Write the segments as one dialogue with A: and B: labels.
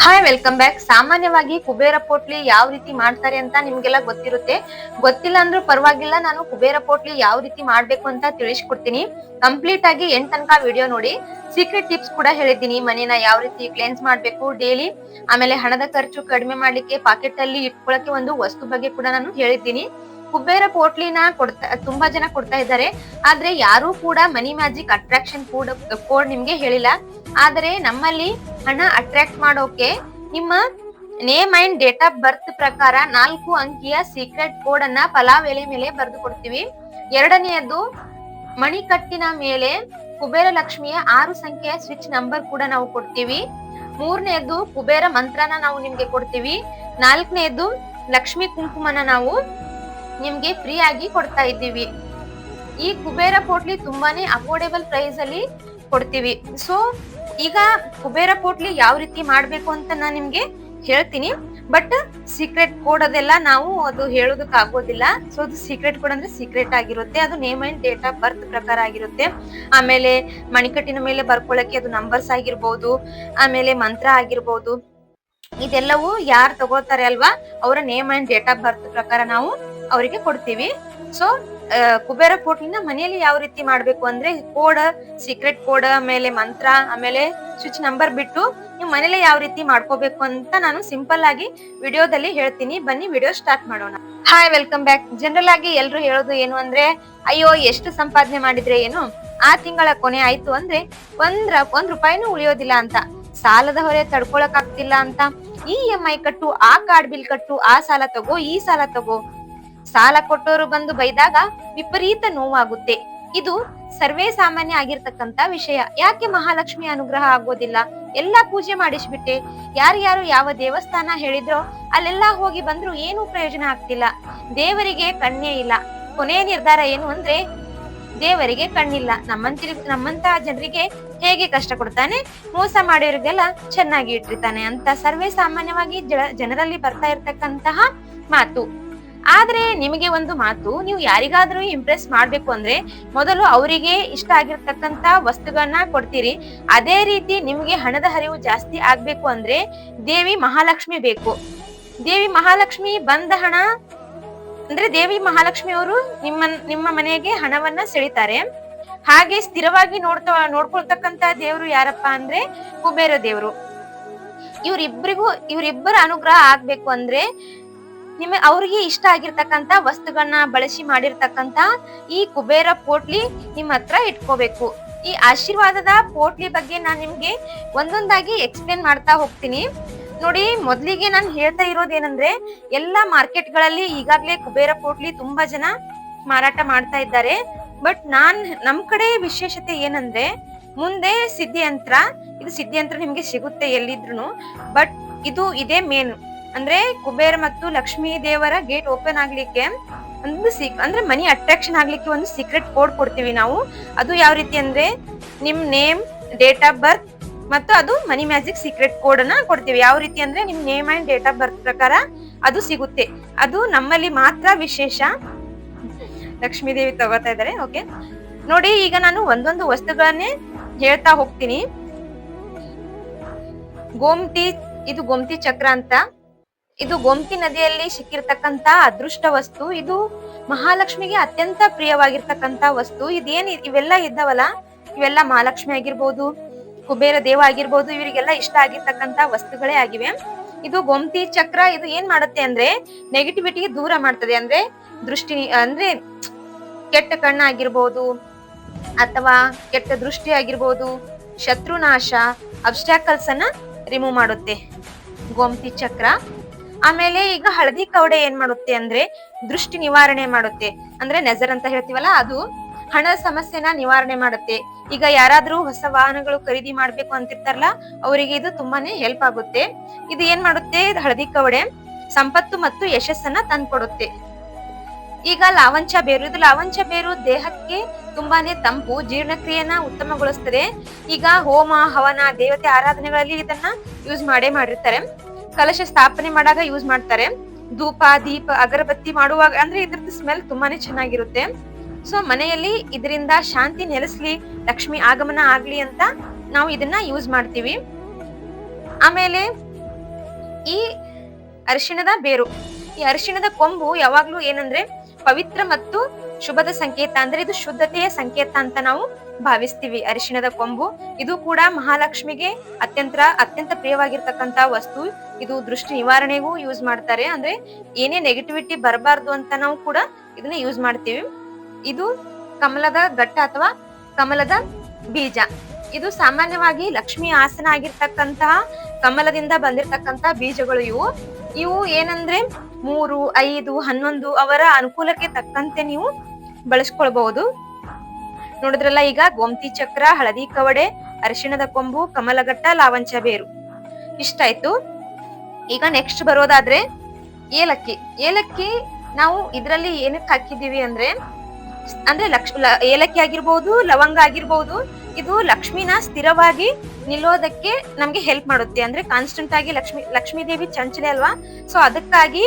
A: Hi, welcome back. ಸಾಮಾನ್ಯವಾಗಿ ಕುಬೇರ ಪೋಟ್ಲಿ ಯಾವ ರೀತಿ ಮಾಡ್ತಾರೆ ಅಂತ ನಿಮ್ಗೆಲ್ಲ ಗೊತ್ತಿರುತ್ತೆ. ಗೊತ್ತಿಲ್ಲ ಅಂದ್ರೂ ಪರವಾಗಿಲ್ಲ, ನಾನು ಕುಬೇರ ಪೋಟ್ಲಿ ಯಾವ ರೀತಿ ಮಾಡ್ಬೇಕು ಅಂತ ತಿಳಿಸ್ಕೊಡ್ತೀನಿ. ಕಂಪ್ಲೀಟ್ ಆಗಿ ಎಂಡ್ ತನಕ ವಿಡಿಯೋ ನೋಡಿ. ಸೀಕ್ರೆಟ್ ಟಿಪ್ಸ್ ಕೂಡ ಹೇಳಿದ್ದೀನಿ, ಮನೇನ ಯಾವ ರೀತಿ ಕ್ಲೆನ್ಸ್ ಮಾಡ್ಬೇಕು ಡೈಲಿ. ಆಮೇಲೆ ಹಣದ ಖರ್ಚು ಕಡಿಮೆ ಮಾಡ್ಲಿಕ್ಕೆ ಪಾಕೆಟ್ ಅಲ್ಲಿ ಇಟ್ಕೊಳಕ್ಕೆ ಒಂದು ವಸ್ತು ಬಗ್ಗೆ ಕೂಡ ನಾನು ಹೇಳಿದ್ದೀನಿ. ಕುಬೇರ ಪೋಟ್ಲಿನ ತುಂಬಾ ಜನ ಕೊಡ್ತಾ ಇದ್ದಾರೆ, ಆದ್ರೆ ಯಾರು ಕೂಡ ಮನಿ ಮ್ಯಾಜಿಕ್ ಅಟ್ರಾಕ್ಷನ್ ಕೋಡ್ ನಿಮ್ಗೆ ಹೇಳಿಲ್ಲ. ಆದರೆ ನಮ್ಮಲ್ಲಿ ಹಣ ಅಟ್ರಾಕ್ಟ್ ಮಾಡೋಕೆ ನಿಮ್ಮ name and date of birth ಪ್ರಕಾರ 4 ಅಂಕಿಯ ಸೀಕ್ರೆಟ್ ಕೋಡ್ ಅನ್ನ ಪಲಾವ್ ಎಲೆ ಮೇಲೆ ಬರೆದು ಕೊಡ್ತೀವಿ. ಎರಡನೆಯದು, ಮಣಿಕಟ್ಟಿನ ಮೇಲೆ ಕುಬೇರ ಲಕ್ಷ್ಮಿಯ 6 ಸಂಖ್ಯೆಯ ಸ್ವಿಚ್ ನಂಬರ್ ಕೂಡ ನಾವು ಕೊಡ್ತೀವಿ. ಮೂರನೆಯದು, ಕುಬೇರ ಮಂತ್ರನ ನಾವು ನಿಮ್ಗೆ ಕೊಡ್ತೀವಿ. ನಾಲ್ಕನೆಯದು, ಲಕ್ಷ್ಮಿ ಕುಂಕುಮನ ನಾವು ನಿಮ್ಗೆ ಫ್ರೀ ಆಗಿ ಕೊಡ್ತಾ ಇದ್ದೀವಿ. ಈ ಕುಬೇರ ಪೋಟ್ಲಿ ತುಂಬಾನೇ ಅಫೋರ್ಡೆಬಲ್ ಪ್ರೈಸ್ ಅಲ್ಲಿ ಕೊಡ್ತೀವಿ. ಸೊ ಈಗ ಕುಬೇರ ಪೋಟ್ಲಿ ಯಾವ ರೀತಿ ಮಾಡ್ಬೇಕು ಅಂತ ನಾನ್ ನಿಮ್ಗೆ ಹೇಳ್ತೀನಿ. ಬಟ್ ಸೀಕ್ರೆಟ್ ಕೋಡ್ ಅದೆಲ್ಲ ನಾವು ಅದು ಹೇಳೋದಕ್ಕೆ ಆಗೋದಿಲ್ಲ. ಸೊ ಅದು ಸೀಕ್ರೆಟ್ ಕೋಡ್ ಅಂದ್ರೆ ಸೀಕ್ರೆಟ್ ಆಗಿರುತ್ತೆ, ಅದು name and date of birth ಪ್ರಕಾರ ಆಗಿರುತ್ತೆ. ಆಮೇಲೆ ಮಣಿಕಟ್ಟಿನ ಮೇಲೆ ಬರ್ಕೊಳ್ಳಕ್ಕೆ ಅದು ನಂಬರ್ಸ್ ಆಗಿರ್ಬೋದು, ಆಮೇಲೆ ಮಂತ್ರ ಆಗಿರ್ಬೋದು, ಇದೆಲ್ಲವೂ ಯಾರು ತಗೋತಾರೆ ಅಲ್ವಾ ಅವರ name and date of birth ಪ್ರಕಾರ ನಾವು ಅವರಿಗೆ ಕೊಡ್ತೀವಿ. ಸೊ ಕುಬೇರ ಪೋಟ್ಲಿನ ಮನೆಯಲ್ಲಿ ಯಾವ ರೀತಿ ಮಾಡ್ಬೇಕು ಅಂದ್ರೆ ಕೋಡ್, ಸೀಕ್ರೆಟ್ ಕೋಡ್, ಆಮೇಲೆ ಮಂತ್ರ, ಆಮೇಲೆ ಸ್ವಿಚ್ ನಂಬರ್ ಬಿಟ್ಟು ನೀವು ಮನೇಲೆ ಯಾವ ರೀತಿ ಮಾಡ್ಕೋಬೇಕು ಅಂತ ನಾನು ಸಿಂಪಲ್ ಆಗಿ ವಿಡಿಯೋದಲ್ಲಿ ಹೇಳ್ತೀನಿ. ಬನ್ನಿ ವಿಡಿಯೋ ಸ್ಟಾರ್ಟ್ ಮಾಡೋಣ. Hi, welcome back. ಜನರಲ್ ಆಗಿ ಎಲ್ರು ಹೇಳೋದು ಏನು ಅಂದ್ರೆ, ಅಯ್ಯೋ ಎಷ್ಟು ಸಂಪಾದನೆ ಮಾಡಿದ್ರೆ ಏನು, ಆ ತಿಂಗಳ ಕೊನೆ ಆಯ್ತು ಅಂದ್ರೆ ಒಂದ್ ರೂಪಾಯಿನೂ ಉಳಿಯೋದಿಲ್ಲ ಅಂತ, ಸಾಲದ ಹೊರೆ ತಡ್ಕೊಳಕ್ ಆಗ್ತಿಲ್ಲ ಅಂತ, EMI ಕಟ್ಟು, ಆ ಕಾರ್ಡ್ ಬಿಲ್ ಕಟ್ಟು, ಆ ಸಾಲ ತಗೋ, ಈ ಸಾಲ ತಗೋ. ಸಾಲ ಕೊಟ್ಟೋರು ಬಂದು ಬೈದಾಗ ವಿಪರೀತ ನೋವಾಗುತ್ತೆ. ಇದು ಸರ್ವೇ ಸಾಮಾನ್ಯ ಆಗಿರ್ತಕ್ಕಂತ ವಿಷಯ. ಯಾಕೆ ಮಹಾಲಕ್ಷ್ಮಿ ಅನುಗ್ರಹ ಆಗೋದಿಲ್ಲ? ಎಲ್ಲಾ ಪೂಜೆ ಮಾಡಿಸ್ಬಿಟ್ಟೆ, ಯಾರ್ಯಾರು ಯಾವ ದೇವಸ್ಥಾನ ಹೇಳಿದ್ರೋ ಅಲ್ಲೆಲ್ಲಾ ಹೋಗಿ ಬಂದ್ರು ಏನು ಪ್ರಯೋಜನ ಆಗ್ತಿಲ್ಲ. ದೇವರಿಗೆ ಕಣ್ಣೇ ಇಲ್ಲ. ಕೊನೆಯ ನಿರ್ಧಾರ ಏನು ಅಂದ್ರೆ, ದೇವರಿಗೆ ಕಣ್ಣಿಲ್ಲ, ನಮ್ಮಂತ ಜನರಿಗೆ ಹೇಗೆ ಕಷ್ಟ ಕೊಡ್ತಾನೆ, ಮೋಸ ಮಾಡೋರಿಗೆಲ್ಲ ಚೆನ್ನಾಗಿ ಇಟ್ಟಿರ್ತಾನೆ ಅಂತ ಸರ್ವೇ ಸಾಮಾನ್ಯವಾಗಿ ಜನರಲ್ಲಿ ಬರ್ತಾ ಇರ್ತಕ್ಕಂತಹ ಮಾತು. ಆದ್ರೆ ನಿಮಗೆ ಒಂದು ಮಾತು, ನೀವು ಯಾರಿಗಾದ್ರೂ ಇಂಪ್ರೆಸ್ ಮಾಡ್ಬೇಕು ಅಂದ್ರೆ ಮೊದಲು ಅವರಿಗೆ ಇಷ್ಟ ಆಗಿರ್ತಕ್ಕಂತ ವಸ್ತುಗಳನ್ನ ಕೊಡ್ತೀರಿ. ಅದೇ ರೀತಿ ನಿಮ್ಗೆ ಹಣದ ಹರಿವು ಜಾಸ್ತಿ ಆಗ್ಬೇಕು ಅಂದ್ರೆ ದೇವಿ ಮಹಾಲಕ್ಷ್ಮಿ ಬೇಕು. ದೇವಿ ಮಹಾಲಕ್ಷ್ಮಿ ಬಂದ ಹಣ ಅಂದ್ರೆ ದೇವಿ ಮಹಾಲಕ್ಷ್ಮಿ ಅವರು ನಿಮ್ಮ ಮನೆಗೆ ಹಣವನ್ನ ಸೆಳಿತಾರೆ. ಹಾಗೆ ಸ್ಥಿರವಾಗಿ ನೋಡ್ಕೊಳ್ತಕ್ಕಂತ ದೇವ್ರು ಯಾರಪ್ಪ ಅಂದ್ರೆ ಕುಬೇರ ದೇವ್ರು. ಇವರಿಬ್ಬರ ಅನುಗ್ರಹ ಆಗ್ಬೇಕು ಅಂದ್ರೆ ಅವ್ರಿಗೆ ಇಷ್ಟ ಆಗಿರ್ತಕ್ಕಂತ ವಸ್ತುಗಳನ್ನ ಬಳಸಿ ಮಾಡಿರ್ತಕ್ಕಂತ ಈ ಕುಬೇರ ಪೋಟ್ಲಿ ನಿಮ್ಮ ಹತ್ರ ಇಟ್ಕೋಬೇಕು. ಈ ಆಶೀರ್ವಾದದ ಪೋಟ್ಲಿ ಬಗ್ಗೆ ನಾನ್ ನಿಮ್ಗೆ ಒಂದೊಂದಾಗಿ ಎಕ್ಸ್ಪ್ಲೇನ್ ಮಾಡ್ತಾ ಹೋಗ್ತೀನಿ. ನೋಡಿ, ಮೊದ್ಲಿಗೆ ನಾನು ಹೇಳ್ತಾ ಇರೋದೇನಂದ್ರೆ, ಎಲ್ಲಾ ಮಾರ್ಕೆಟ್ ಗಳಲ್ಲಿ ಈಗಾಗ್ಲೇ ಕುಬೇರ ಪೋಟ್ಲಿ ತುಂಬಾ ಜನ ಮಾರಾಟ ಮಾಡ್ತಾ ಇದ್ದಾರೆ. ಬಟ್ ನಮ್ ಕಡೆ ವಿಶೇಷತೆ ಏನಂದ್ರೆ, ಮುಂದೆ ಸಿದ್ಧಿಯಂತ್ರ ನಿಮ್ಗೆ ಸಿಗುತ್ತೆ ಎಲ್ಲಿದ್ರು. ಬಟ್ ಇದೇ ಮೇನ್ ಅಂದ್ರೆ ಕುಬೇರ ಮತ್ತು ಲಕ್ಷ್ಮೀ ದೇವರ ಗೇಟ್ ಓಪನ್ ಆಗ್ಲಿಕ್ಕೆ ಅಂದ್ರೆ ಮನಿ ಅಟ್ರಾಕ್ಷನ್ ಆಗ್ಲಿಕ್ಕೆ ಒಂದು ಸೀಕ್ರೆಟ್ ಕೋಡ್ ಕೊಡ್ತೀವಿ ನಾವು. ಅದು ಯಾವ ರೀತಿ ಅಂದ್ರೆ, ನಿಮ್ ನೇಮ್, ಡೇಟ್ ಆಫ್ ಬರ್ತ್ ಮತ್ತು ಅದು ಮನಿ ಮ್ಯಾಜಿಕ್ ಸೀಕ್ರೆಟ್ ಕೋಡ್ ಅನ್ನ ಕೊಡ್ತೀವಿ. ಯಾವ ರೀತಿ ಅಂದ್ರೆ, ನಿಮ್ name and date of birth ಪ್ರಕಾರ ಅದು ಸಿಗುತ್ತೆ. ಅದು ನಮ್ಮಲ್ಲಿ ಮಾತ್ರ ವಿಶೇಷ. ಲಕ್ಷ್ಮೀ ದೇವಿ ತಗೋತಾ ಇದ್ದಾರೆ. ಓಕೆ ನೋಡಿ, ಈಗ ನಾನು ಒಂದೊಂದು ವಸ್ತುಗಳನ್ನೇ ಹೇಳ್ತಾ ಹೋಗ್ತೀನಿ. ಇದು ಗೋಮತಿ ಚಕ್ರ ಅಂತ. ಇದು ಗೋಮತಿ ನದಿಯಲ್ಲಿ ಸಿಕ್ಕಿರ್ತಕ್ಕಂತ ಅದೃಷ್ಟ ವಸ್ತು. ಇದು ಮಹಾಲಕ್ಷ್ಮಿಗೆ ಅತ್ಯಂತ ಪ್ರಿಯವಾಗಿರ್ತಕ್ಕಂತ ವಸ್ತು. ಇವೆಲ್ಲ ಇದ್ದಾವಲ್ಲ, ಇವೆಲ್ಲ ಮಹಾಲಕ್ಷ್ಮಿ ಆಗಿರ್ಬೋದು, ಕುಬೇರ ದೇವ ಆಗಿರ್ಬೋದು, ಇವರಿಗೆಲ್ಲ ಇಷ್ಟ ಆಗಿರ್ತಕ್ಕಂತ ವಸ್ತುಗಳೇ ಆಗಿವೆ. ಇದು ಗೋಮತಿ ಚಕ್ರ. ಇದು ಏನ್ ಮಾಡುತ್ತೆ ಅಂದ್ರೆ, ನೆಗೆಟಿವಿಟಿಗೆ ದೂರ ಮಾಡ್ತದೆ. ಅಂದ್ರೆ ಅಂದ್ರೆ ಕೆಟ್ಟ ಕಣ್ಣ ಆಗಿರ್ಬೋದು, ಅಥವಾ ಕೆಟ್ಟ ದೃಷ್ಟಿ ಆಗಿರ್ಬೋದು, ಶತ್ರುನಾಶ, ಅಬ್ಸ್ಟ್ಯಾಕಲ್ಸ್ ಅನ್ನ ರಿಮೂವ್ ಮಾಡುತ್ತೆ ಗೋಮತಿ ಚಕ್ರ. ಆಮೇಲೆ ಈಗ ಹಳದಿ ಕವಡೆ ಏನ್ ಮಾಡುತ್ತೆ ಅಂದ್ರೆ, ದೃಷ್ಟಿ ನಿವಾರಣೆ ಮಾಡುತ್ತೆ. ಅಂದ್ರೆ ನೆಜರ್ ಅಂತ ಹೇಳ್ತೀವಲ್ಲ, ಅದು ಹಣ ಸಮಸ್ಯೆನ ನಿವಾರಣೆ ಮಾಡುತ್ತೆ. ಈಗ ಯಾರಾದ್ರೂ ಹೊಸ ವಾಹನಗಳು ಖರೀದಿ ಮಾಡ್ಬೇಕು ಅಂತಿರ್ತಾರಲ್ಲ, ಅವರಿಗೆ ಇದು ತುಂಬಾನೇ ಹೆಲ್ಪ್ ಆಗುತ್ತೆ. ಇದು ಏನ್ ಮಾಡುತ್ತೆ, ಹಳದಿ ಕವಡೆ ಸಂಪತ್ತು ಮತ್ತು ಯಶಸ್ಸನ್ನ ತಂದ್ಕೊಡುತ್ತೆ. ಈಗ ಲಾವಂಚ ಬೇರು. ಇದು ಲಾವಂಚ ಬೇರು ದೇಹಕ್ಕೆ ತುಂಬಾನೇ ತಂಪು, ಜೀರ್ಣಕ್ರಿಯೆನ ಉತ್ತಮಗೊಳಿಸ್ತದೆ. ಈಗ ಹೋಮ, ಹವನ, ದೇವತೆ ಆರಾಧನೆಗಳಲ್ಲಿ ಇದನ್ನ ಯೂಸ್ ಮಾಡಿರ್ತಾರೆ. ಕಲಶ ಸ್ಥಾಪನೆ ಮಾಡಾಗ ಯೂಸ್ ಮಾಡ್ತಾರೆ. ಧೂಪ, ದೀಪ, ಅಗರಬತ್ತಿ ಮಾಡುವಾಗ ಅಂದ್ರೆ ಇದ್ರದ್ದು ಸ್ಮೆಲ್ ತುಂಬಾನೇ ಚೆನ್ನಾಗಿರುತ್ತೆ. ಸೊ ಮನೆಯಲ್ಲಿ ಇದರಿಂದ ಶಾಂತಿ ನೆಲೆಸ್ಲಿ, ಲಕ್ಷ್ಮಿ ಆಗಮನ ಆಗ್ಲಿ ಅಂತ ನಾವು ಇದನ್ನ ಯೂಸ್ ಮಾಡ್ತೀವಿ. ಆಮೇಲೆ ಈ ಅರಿಶಿಣದ ಬೇರು. ಈ ಅರಿಶಿಣದ ಕೊಂಬು ಯಾವಾಗ್ಲೂ ಏನಂದ್ರೆ ಪವಿತ್ರ ಮತ್ತು ಶುಭದ ಸಂಕೇತ, ಅಂದ್ರೆ ಇದು ಶುದ್ಧತೆಯ ಸಂಕೇತ ಅಂತ ನಾವು ಭಾವಿಸ್ತೀವಿ. ಅರಿಶಿಣದ ಕೊಂಬು ಇದು ಕೂಡ ಮಹಾಲಕ್ಷ್ಮಿಗೆ ಅತ್ಯಂತ ಪ್ರಿಯವಾಗಿರ್ತಕ್ಕಂತ ವಸ್ತು. ಇದು ದೃಷ್ಟಿ ನಿವಾರಣೆಗೂ ಯೂಸ್ ಮಾಡ್ತಾರೆ, ಅಂದ್ರೆ ಏನೇ ನೆಗೆಟಿವಿಟಿ ಬರಬಾರ್ದು ಅಂತ ನಾವು ಕೂಡ ಇದನ್ನ ಯೂಸ್ ಮಾಡ್ತೀವಿ. ಇದು ಕಮಲದ ಘಟ್ಟ ಅಥವಾ ಕಮಲದ ಬೀಜ. ಇದು ಸಾಮಾನ್ಯವಾಗಿ ಲಕ್ಷ್ಮಿ ಆಸನ ಆಗಿರ್ತಕ್ಕಂತಹ ಕಮಲದಿಂದ ಬಂದಿರತಕ್ಕಂತ ಬೀಜಗಳು. ಇವು ಏನಂದ್ರೆ 3, 5, 11 ಅವರ ಅನುಕೂಲಕ್ಕೆ ತಕ್ಕಂತೆ ನೀವು ಬಳಸ್ಕೊಳ್ಬಹುದು. ನೋಡಿದ್ರಲ್ಲ, ಈಗ ಗೋಮತಿ ಚಕ್ರ, ಹಳದಿ ಕವಡೆ, ಅರಿಶಿಣದ ಕೊಂಬು, ಕಮಲಘಟ್ಟ, ಲಾವಂಚ ಬೇರು ಇಷ್ಟಾಯ್ತು. ಈಗ ನೆಕ್ಸ್ಟ್ ಬರೋದಾದ್ರೆ ಏಲಕ್ಕಿ ನಾವು ಇದ್ರಲ್ಲಿ ಏನಕ್ಕೆ ಹಾಕಿದೀವಿ ಅಂದ್ರೆ ಏಲಕ್ಕಿ ಆಗಿರ್ಬಹುದು, ಲವಂಗ ಆಗಿರ್ಬಹುದು, ಇದು ಲಕ್ಷ್ಮಿನ ಸ್ಥಿರವಾಗಿ ನಿಲ್ಲೋದಕ್ಕೆ ನಮ್ಗೆ ಹೆಲ್ಪ್ ಮಾಡುತ್ತೆ. ಅಂದ್ರೆ ಕಾನ್ಸ್ಟೆಂಟ್ ಆಗಿ ಲಕ್ಷ್ಮೀ ದೇವಿ ಚಂಚಲೆ ಅಲ್ವಾ, ಸೊ ಅದಕ್ಕಾಗಿ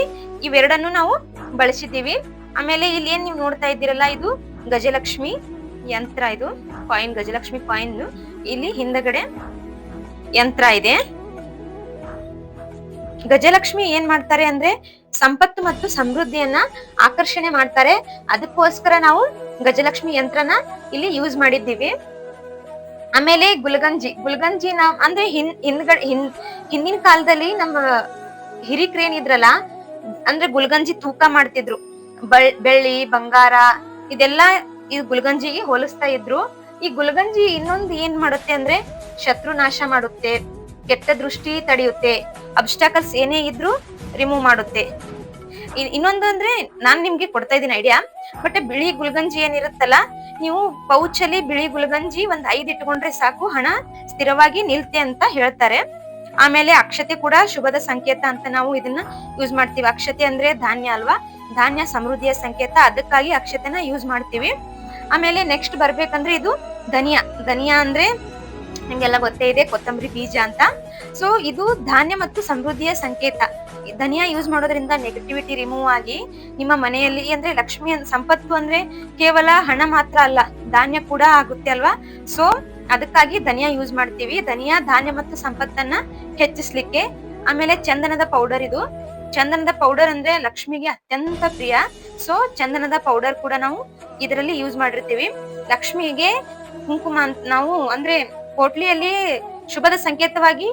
A: ಇವೆರಡನ್ನು ನಾವು ಬಳಸಿದ್ದೀವಿ. ಆಮೇಲೆ ಇಲ್ಲಿ ಏನ್ ನೀವು ನೋಡ್ತಾ ಇದ್ದೀರಲ್ಲ, ಇದು ಗಜಲಕ್ಷ್ಮಿ ಯಂತ್ರ, ಇದು ಕಾಯಿನ್, ಗಜಲಕ್ಷ್ಮಿ ಕಾಯಿನ್. ಇಲ್ಲಿ ಹಿಂದಗಡೆ ಯಂತ್ರ ಇದೆ. ಗಜಲಕ್ಷ್ಮಿ ಏನ್ ಮಾಡ್ತಾರೆ ಅಂದ್ರೆ ಸಂಪತ್ತು ಮತ್ತು ಸಮೃದ್ಧಿಯನ್ನ ಆಕರ್ಷಣೆ ಮಾಡ್ತಾರೆ. ಅದಕ್ಕೋಸ್ಕರ ನಾವು ಗಜಲಕ್ಷ್ಮಿ ಯಂತ್ರನ ಇಲ್ಲಿ ಯೂಸ್ ಮಾಡಿದ್ದೀವಿ. ಆಮೇಲೆ ಗುಲ್ಗಂಜಿ ನಾವ್ ಅಂದ್ರೆ ಹಿಂದಿನ ಕಾಲದಲ್ಲಿ ನಮ್ಮ ಹಿರಿಕರೇನಿದ್ರಲ್ಲ, ಅಂದ್ರೆ ಗುಲ್ಗಂಜಿ ತೂಕ ಮಾಡ್ತಿದ್ರು. ಬೆಳ್ಳಿ, ಬಂಗಾರ ಇದೆಲ್ಲ ಈ ಗುಲ್ಗಂಜಿಗೆ ಹೋಲಿಸ್ತಾ ಇದ್ರು. ಈ ಗುಲ್ಗಂಜಿ ಇನ್ನೊಂದು ಏನ್ ಮಾಡುತ್ತೆ ಅಂದ್ರೆ ಶತ್ರು ನಾಶ ಮಾಡುತ್ತೆ, ಕೆಟ್ಟ ದೃಷ್ಟಿ ತಡೆಯುತ್ತೆ, ಅಬ್ಸ್ಟಾಕಲ್ಸ್ ಏನೇ ಇದ್ರು ರಿಮೂವ್ ಮಾಡುತ್ತೆ. ಇನ್ನೊಂದು ಅಂದ್ರೆ ನಾನ್ ನಿಮ್ಗೆ ಕೊಡ್ತಾ ಇದ್ದೀನಿ ಐಡಿಯಾ. ಬಟ್ ಬಿಳಿ ಗುಲ್ಗಂಜಿ ಏನಿರುತ್ತಲ್ಲ, ನೀವು ಪೌಚ್ ಅಲ್ಲಿ ಬಿಳಿ ಗುಲ್ಗಂಜಿ 5 ಇಟ್ಕೊಂಡ್ರೆ ಸಾಕು, ಹಣ ಸ್ಥಿರವಾಗಿ ನಿಲ್ತೆ ಅಂತ ಹೇಳ್ತಾರೆ. ಆಮೇಲೆ ಅಕ್ಷತೆ ಕೂಡ ಶುಭದ ಸಂಕೇತ ಅಂತ ನಾವು ಇದನ್ನ ಯೂಸ್ ಮಾಡ್ತೀವಿ. ಅಕ್ಷತೆ ಅಂದ್ರೆ ಧಾನ್ಯ ಅಲ್ವಾ, ಧಾನ್ಯ ಸಮೃದ್ಧಿಯ ಸಂಕೇತ, ಅದಕ್ಕಾಗಿ ಅಕ್ಷತೆನ ಯೂಸ್ ಮಾಡ್ತೀವಿ. ಆಮೇಲೆ ನೆಕ್ಸ್ಟ್ ಬರ್ಬೇಕಂದ್ರೆ ಇದು ಧನಿಯಾ ಅಂದ್ರೆ ನಿಮ್ಗೆಲ್ಲ ಗೊತ್ತೇ ಇದೆ, ಕೊತ್ತಂಬರಿ ಬೀಜ ಅಂತ. ಸೊ ಇದು ಧಾನ್ಯ ಮತ್ತು ಸಮೃದ್ಧಿಯ ಸಂಕೇತ. ಧನಿಯಾ ಯೂಸ್ ಮಾಡೋದ್ರಿಂದ ನೆಗೆಟಿವಿಟಿ ರಿಮೂವ್ ಆಗಿ ನಿಮ್ಮ ಮನೆಯಲ್ಲಿ, ಅಂದ್ರೆ ಲಕ್ಷ್ಮಿ ಸಂಪತ್ತು ಅಂದ್ರೆ ಕೇವಲ ಹಣ ಮಾತ್ರ ಅಲ್ಲ, ಧಾನ್ಯ ಕೂಡ ಆಗುತ್ತೆ ಅಲ್ವಾ. ಸೊ ಅದಕ್ಕಾಗಿ ಧನಿಯಾ ಯೂಸ್ ಮಾಡ್ತೀವಿ. ಧನಿಯಾ ಧಾನ್ಯ ಮತ್ತು ಸಂಪತ್ತನ್ನ ಹೆಚ್ಚಿಸ್ಲಿಕ್ಕೆ. ಆಮೇಲೆ ಚಂದನದ ಪೌಡರ್. ಇದು ಚಂದನದ ಪೌಡರ್ ಅಂದ್ರೆ ಲಕ್ಷ್ಮಿಗೆ ಅತ್ಯಂತ ಪ್ರಿಯ. ಸೊ ಚಂದನದ ಪೌಡರ್ ಕೂಡ ನಾವು ಇದರಲ್ಲಿ ಯೂಸ್ ಮಾಡಿರ್ತೀವಿ. ಲಕ್ಷ್ಮಿಗೆ ಕುಂಕುಮ ಅಂತ ನಾವು ಅಂದ್ರೆ ಪೋಟ್ಲಿಯಲ್ಲಿ ಶುಭದ ಸಂಕೇತವಾಗಿ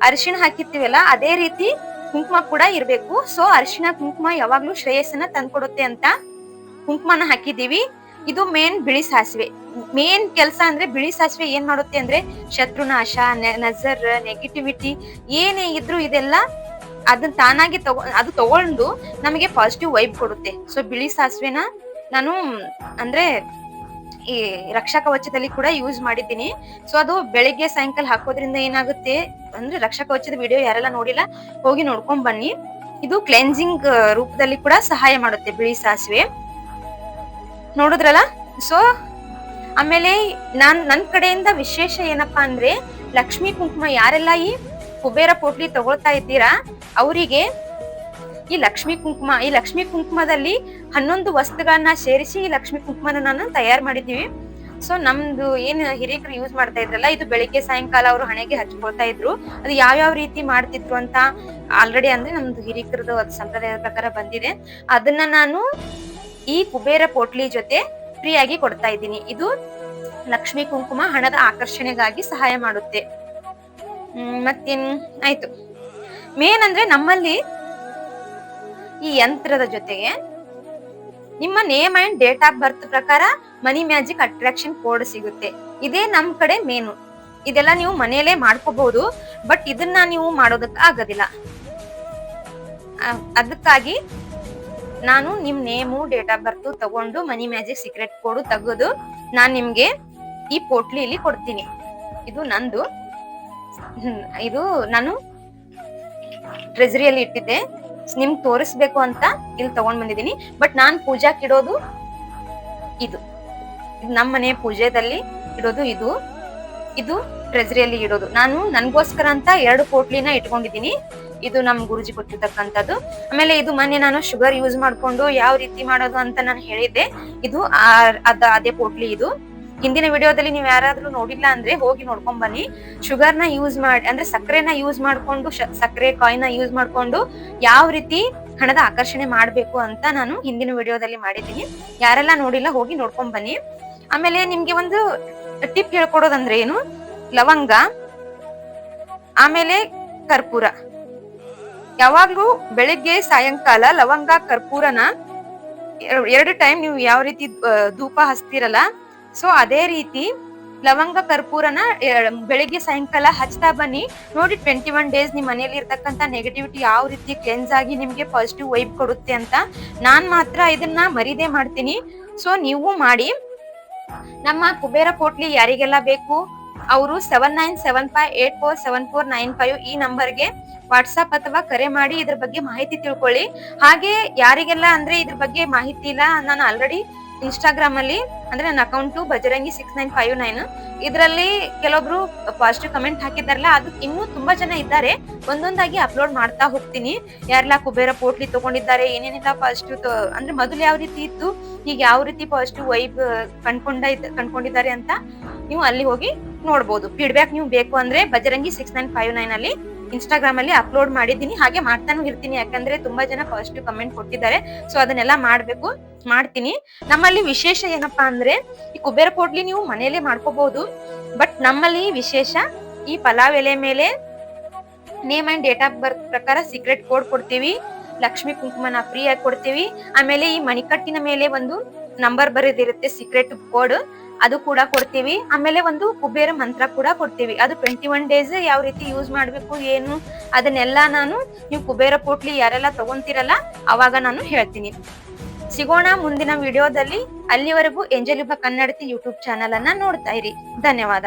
A: ಅರಿಶಿಣ ಹಾಕಿರ್ತೀವಲ್ಲ, ಅದೇ ರೀತಿ ಕುಂಕುಮ ಕೂಡ ಇರ್ಬೇಕು. ಸೊ ಅರಿಶಿಣ ಕುಂಕುಮ ಯಾವಾಗ್ಲೂ ಶ್ರೇಯಸ್ಸನ್ನ ತಂದ್ಕೊಡುತ್ತೆ ಅಂತ ಕುಂಕುಮನ ಹಾಕಿದೀವಿ. ಇದು ಮೇನ್ ಬಿಳಿ ಸಾಸಿವೆ. ಮೇನ್ ಕೆಲಸ ಅಂದ್ರೆ ಬಿಳಿ ಸಾಸಿವೆ ಏನ್ ಮಾಡುತ್ತೆ ಅಂದ್ರೆ ಶತ್ರುನಾಶ, ನಜರ್, ನೆಗೆಟಿವಿಟಿ ಏನೇ ಇದ್ರು ಇದೆಲ್ಲ ಅದನ್ನ ತಾನಾಗಿ ಅದು ತಗೊಂಡು ನಮಗೆ ಪಾಸಿಟಿವ್ ವೈಬ್ ಕೊಡುತ್ತೆ. ಸೊ ಬಿಳಿ ಸಾಸಿವೆನ ನಾನು ಅಂದ್ರೆ ಈ ರಕ್ಷಾ ಕವಚದಲ್ಲಿ ಕೂಡ ಯೂಸ್ ಮಾಡಿದ್ದೀನಿ. ಸೊ ಅದು ಬೆಳಿಗ್ಗೆ ಸಾಯಂಕಾಲ ಹಾಕೋದ್ರಿಂದ ಏನಾಗುತ್ತೆ ಅಂದ್ರೆ, ರಕ್ಷಾ ಕವಚದ ವಿಡಿಯೋ ಯಾರೆಲ್ಲ ನೋಡಿಲ್ಲ ಹೋಗಿ ನೋಡ್ಕೊಂಡ್ ಬನ್ನಿ. ಇದು ಕ್ಲೆನ್ಸಿಂಗ್ ರೂಪದಲ್ಲಿ ಕೂಡ ಸಹಾಯ ಮಾಡುತ್ತೆ ಬಿಳಿ ಸಾಸಿವೆ, ನೋಡಿದ್ರಲ್ಲ. ಸೊ ಆಮೇಲೆ ನನ್ ಕಡೆಯಿಂದ ವಿಶೇಷ ಏನಪ್ಪಾ ಅಂದ್ರೆ, ಲಕ್ಷ್ಮೀ ಕುಂಕುಮ ಯಾರೆಲ್ಲ ಈ ಕುಬೇರ ಪೋಟ್ಲಿ ತಗೊಳ್ತಾ ಇದ್ದೀರಾ ಅವರಿಗೆ ಈ ಲಕ್ಷ್ಮೀ ಕುಂಕುಮದಲ್ಲಿ 11 ವಸ್ತುಗಳನ್ನ ಸೇರಿಸಿ ಈ ಲಕ್ಷ್ಮೀ ಕುಂಕುಮನ ನಾನು ತಯಾರು ಮಾಡಿದ್ದೀವಿ. ಸೊ ನಮ್ದು ಏನ್ ಹಿರಿಯರು ಯೂಸ್ ಮಾಡ್ತಾ ಇದ್ರಲ್ಲ, ಇದು ಬೆಳಿಗ್ಗೆ ಸಾಯಂಕಾಲ ಅವರು ಹಣೆಗೆ ಹಚ್ಕೊಳ್ತಾ ಇದ್ರು. ಅದು ಯಾವ್ಯಾವ ರೀತಿ ಮಾಡ್ತಿದ್ರು ಅಂತ ಆಲ್ರೆಡಿ ಅಂದ್ರೆ ನಮ್ದು ಹಿರಿಯರದು ಸಂಪ್ರದಾಯದ ಪ್ರಕಾರ ಬಂದಿದೆ. ಅದನ್ನ ನಾನು ಈ ಕುಬೇರ ಪೋಟ್ಲಿ ಜೊತೆ ಫ್ರೀ ಆಗಿ ಕೊಡ್ತಾ ಇದ್ದೀನಿ. ಇದು ಲಕ್ಷ್ಮೀ ಕುಂಕುಮ ಹಣದ ಆಕರ್ಷಣೆಗಾಗಿ ಸಹಾಯ ಮಾಡುತ್ತೆ. ಮತ್ತೇನ್ ಆಯ್ತು. ಮೇನ್ ಅಂದ್ರೆ ನಮ್ಮಲ್ಲಿ ಈ ಯಂತ್ರದ ಜೊತೆಗೆ ನಿಮ್ಮ name and date of birth ಪ್ರಕಾರ ಮನಿ ಮ್ಯಾಜಿಕ್ ಅಟ್ರಾಕ್ಷನ್ ಕೋಡ್ ಸಿಗುತ್ತೆ. ಇದೇ ನಮ್ ಕಡೆ ಮೇನು. ಇದೆಲ್ಲ ನೀವು ಮನೆಯಲ್ಲೇ ಮಾಡ್ಕೋಬಹುದು, ಬಟ್ ಇದನ್ನ ನೀವು ಮಾಡೋದಕ್ಕೆ ಆಗೋದಿಲ್ಲ. ಅದಕ್ಕಾಗಿ ನಾನು ನಿಮ್ ನೇಮು, ಡೇಟ್ ಆಫ್ ಬರ್ತ್ ತಗೊಂಡು ಮನಿ ಮ್ಯಾಜಿಕ್ ಸೀಕ್ರೆಟ್ ಕೋಡ್ ತೆಗೆದು ನಾನ್ ನಿಮ್ಗೆ ಈ ಪೋಟ್ಲಿ ಇಲ್ಲಿ ಕೊಡ್ತೀನಿ. ಇದು ನಂದು. ಇದು ನಾನು ಟ್ರೆಜರಿಯಲ್ಲಿ ಇಟ್ಟಿದ್ದೆ, ನಿಮ್ಗೆ ತೋರಿಸ್ಬೇಕು ಅಂತ ಇಲ್ಲಿ ತಗೊಂಡ್ ಬಂದಿದ್ದೀನಿ. ಬಟ್ ನಾನ್ ಪೂಜಾಕ್ ಇಡೋದು ಇದು ನಮ್ಮ ಮನೆ ಪೂಜೆದಲ್ಲಿ ಇಡೋದು ಇದು ಟ್ರೆಜರಿಯಲ್ಲಿ ಇಡೋದು. ನಾನು ನನ್ಗೋಸ್ಕರ ಅಂತ 2 ಪೋಟ್ಲಿನ ಇಟ್ಕೊಂಡಿದ್ದೀನಿ. ಇದು ನಮ್ ಗುರುಜಿ ಕೊಟ್ಟಿರ್ತಕ್ಕಂಥದ್ದು. ಆಮೇಲೆ ಇದು ಮೊನ್ನೆ ನಾನು ಶುಗರ್ ಯೂಸ್ ಮಾಡ್ಕೊಂಡು ಯಾವ ರೀತಿ ಮಾಡೋದು ಅಂತ ನಾನು ಹೇಳಿದ್ದೆ. ಇದು ಅದೇ ಪೋಟ್ಲಿ. ಇದು ಹಿಂದಿನ ವಿಡಿಯೋದಲ್ಲಿ ನೀವು ಯಾರಾದ್ರೂ ನೋಡಿಲ್ಲ ಅಂದ್ರೆ ಹೋಗಿ ನೋಡ್ಕೊಂಡ್ ಬನ್ನಿ. ಶುಗರ್ನ ಯೂಸ್ ಮಾಡಿ ಅಂದ್ರೆ ಸಕ್ಕರೆನ ಯೂಸ್ ಮಾಡ್ಕೊಂಡು ಸಕ್ಕರೆ ಕಾಯಿನ ಯೂಸ್ ಮಾಡ್ಕೊಂಡು ಯಾವ ರೀತಿ ಹಣದ ಆಕರ್ಷಣೆ ಮಾಡ್ಬೇಕು ಅಂತ ನಾನು ಹಿಂದಿನ ವಿಡಿಯೋದಲ್ಲಿ ಮಾಡಿದ್ದೀನಿ. ಯಾರೆಲ್ಲ ನೋಡಿಲ್ಲ ಹೋಗಿ ನೋಡ್ಕೊಂಡ್ ಬನ್ನಿ. ಆಮೇಲೆ ನಿಮ್ಗೆ ಒಂದು ಟಿಪ್ ಹೇಳ್ಕೊಡೋದಂದ್ರೆ ಏನು, ಲವಂಗ ಆಮೇಲೆ ಕರ್ಪೂರ, ಯಾವಾಗ್ಲೂ ಬೆಳಿಗ್ಗೆ ಸಾಯಂಕಾಲ ಲವಂಗ ಕರ್ಪೂರನ 2 ಟೈಮ್ ನೀವು ಯಾವ ರೀತಿ ಧೂಪ ಹಚ್ತಿರಲ್ಲ, ಸೊ ಅದೇ ರೀತಿ ಲವಂಗ ಕರ್ಪೂರನ ಬೆಳಿಗ್ಗೆ ಸಾಯಂಕಾಲ ಹಚ್ತಾ ಬನ್ನಿ. ನೋಡಿ 21 ಡೇಸ್ ನಿಮ್ ಮನೆಯಲ್ಲಿ ಇರ್ತಕ್ಕಂಥ ನೆಗೆಟಿವಿಟಿ ಯಾವ ರೀತಿ ಕ್ಲೆನ್ಸ್ ಆಗಿ ನಿಮ್ಗೆ ಪಾಸಿಟಿವ್ ವೈಬ್ ಕೊಡುತ್ತೆ ಅಂತ. ನಾನ್ ಮಾತ್ರ ಇದನ್ನ ಮರೀದೇ ಮಾಡ್ತೀನಿ, ಸೊ ನೀವು ಮಾಡಿ. ನಮ್ಮ ಕುಬೇರ ಪೋಟ್ಲಿ ಯಾರಿಗೆಲ್ಲ ಬೇಕು ಅವರು 7975847495 ಈ ನಂಬರ್ಗೆ ವಾಟ್ಸ್ಆಪ್ ಅಥವಾ ಕರೆ ಮಾಡಿ ಇದ್ರ ಬಗ್ಗೆ ಮಾಹಿತಿ ತಿಳ್ಕೊಳ್ಳಿ. ಹಾಗೆ ಯಾರಿಗೆಲ್ಲ ಅಂದ್ರೆ ಇದ್ರ ಬಗ್ಗೆ ಮಾಹಿತಿ ಇಲ್ಲ, ನಾನು ಆಲ್ರೆಡಿ ಇನ್ಸ್ಟಾಗ್ರಾಮ್ ಅಲ್ಲಿ ಅಂದ್ರೆ ನನ್ನ ಅಕೌಂಟು ಬಜರಂಗಿ 6959 ಇದರಲ್ಲಿ ಕೆಲವೊಬ್ರು ಪಾಸಿಟಿವ್ ಕಮೆಂಟ್ ಹಾಕಿದಾರಲ್ಲ, ಅದು ಇನ್ನೂ ತುಂಬಾ ಜನ ಇದ್ದಾರೆ. ಒಂದೊಂದಾಗಿ ಅಪ್ಲೋಡ್ ಮಾಡ್ತಾ ಹೋಗ್ತೀನಿ. ಯಾರೆಲ್ಲ ಕುಬೇರ ಪೋಟ್ಲಿ ತಗೊಂಡಿದ್ದಾರೆ, ಏನೇನೆಲ್ಲ ಪಾಸಿಟಿವ್ ಅಂದ್ರೆ ಮೊದಲು ಯಾವ ರೀತಿ ಇತ್ತು, ಈಗ ಯಾವ ರೀತಿ ಪಾಸಿಟಿವ್ ವೈಬ್ ಕಂಡ್ಕೊಂಡಿದ್ದಾರೆ ಅಂತ ನೀವು ಅಲ್ಲಿ ಹೋಗಿ ನೋಡ್ಬೋದು. ಫೀಡ್ಬ್ಯಾಕ್ ನೀವು ಬೇಕು ಅಂದ್ರೆ ಬಜರಂಗಿ 6959 ಅಲ್ಲಿ ಇನ್ಸ್ಟಾಗ್ರಾಮ್ ಅಲ್ಲಿ ಅಪ್ಲೋಡ್ ಮಾಡಿದ್ದೀನಿ, ಹಾಗೆ ಮಾಡ್ತಾನು ಇರ್ತೀನಿ. ಯಾಕಂದ್ರೆ ತುಂಬಾ ಜನ ಪಾಸಿಟಿವ್ ಕಮೆಂಟ್ ಕೊಟ್ಟಿದ್ದಾರೆ, ಸೊ ಅದನ್ನೆಲ್ಲ ಮಾಡ್ತೀನಿ. ನಮ್ಮಲ್ಲಿ ವಿಶೇಷ ಏನಪ್ಪಾ ಅಂದ್ರೆ ಈ ಕುಬೇರ ಪೋಟ್ಲಿ ನೀವು ಮನೆಯಲ್ಲೇ ಮಾಡ್ಕೋಬಹುದು, ಬಟ್ ನಮ್ಮಲ್ಲಿ ವಿಶೇಷ ಈ ಪಲಾವ್ ಎಲೆ ಮೇಲೆ name and date of birth ಪ್ರಕಾರ ಸೀಕ್ರೆಟ್ ಕೋಡ್ ಕೊಡ್ತೀವಿ, ಲಕ್ಷ್ಮಿ ಕುಂಕುಮನ ಫ್ರೀ ಆಗಿ ಕೊಡ್ತೀವಿ. ಆಮೇಲೆ ಈ ಮಣಿಕಟ್ಟಿನ ಮೇಲೆ ಒಂದು ನಂಬರ್ ಬರೆದಿರುತ್ತೆ ಸೀಕ್ರೆಟ್ ಕೋಡ್, ಅದು ಕೂಡ ಕೊಡ್ತೀವಿ. ಆಮೇಲೆ ಒಂದು ಕುಬೇರ ಮಂತ್ರ ಕೂಡ ಕೊಡ್ತೀವಿ, ಅದು 21 ಡೇಸ್ ಯಾವ ರೀತಿ ಯೂಸ್ ಮಾಡ್ಬೇಕು ಏನು ಅದನ್ನೆಲ್ಲ ನೀವು ಕುಬೇರ ಪೋಟ್ಲಿ ಯಾರೆಲ್ಲ ತಗೊಂತೀರಲ್ಲ ಅವಾಗ ನಾನು ಹೇಳ್ತೀನಿ. ಸಿಗೋಣ ಮುಂದಿನ ವಿಡಿಯೋದಲ್ಲಿ. ಅಲ್ಲಿವರೆಗೂ ಏಂಜಲ್ ವಿಭಾ ಕನ್ನಡತಿ ಯೂಟ್ಯೂಬ್ ಚಾನಲ್ ಅನ್ನ ನೋಡ್ತಾ ಇರಿ. ಧನ್ಯವಾದ.